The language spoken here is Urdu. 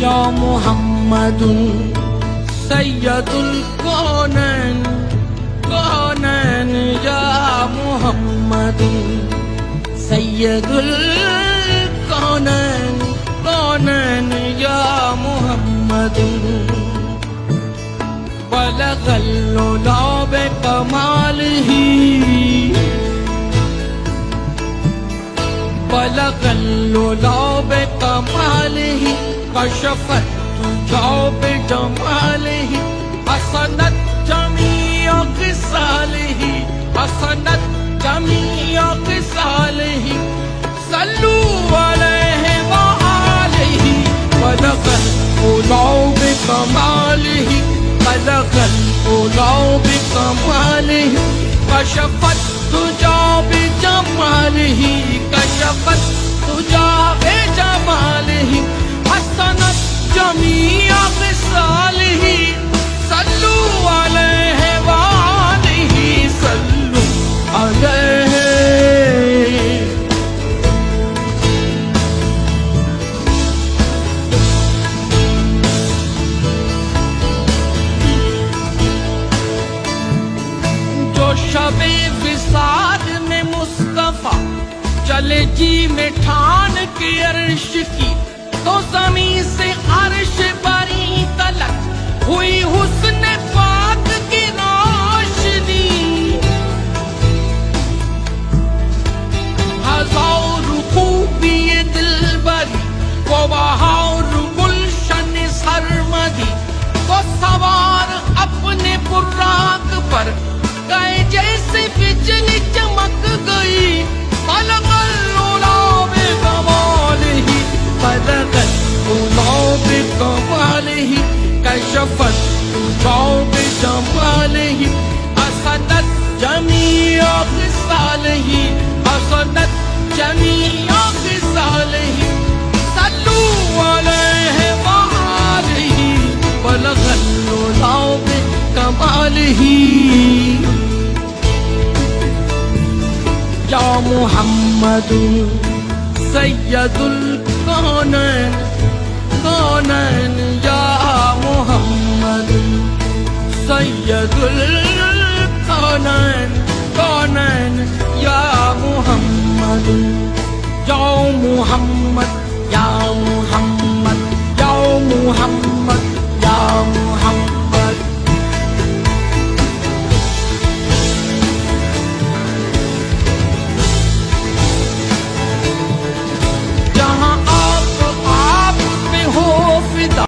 یا محمد سید الکونین کونین یا محمد سید الکونین کونین یا محمد بلغ العلا بکمالہ بلغ العلا بکمالہ کشف الدجی بجمالہ حسنت جمیع خصالہ حسنت جمیع خصالہ صلوا علیہ وآلہ بلغ العلا بکمالہ بلغ العلا بکمالہ کشف الدجی بجمالہ کشف الدجی بجمالہ حسنت جمیع خصالہ صلوا علیہ وآلہ صلوا علیہ شب وصال میں مصطفیٰ چلے جی میں ٹھان کے عرش کی تو زمین سے عرش بری تلک ہوئی حسن پاک کی روشنی ہزار خوبی دل بری وہ بہار گلشن سرمدی وہ سوار اپنے براق پر گئے جیسے بجلی چمک گئی بلغ العلا بکمالہ بلغ العلا بکمالہ کشف الدجی بجمالہ حسنت جمیع خصالہ حسنت جمیع خصالہ صلوا علیہ وآلہ بلغ العلا بکمالہ یا محمد سید الکونین کونین یا محمد سید الکونین کونین یا محمد یا محمد یا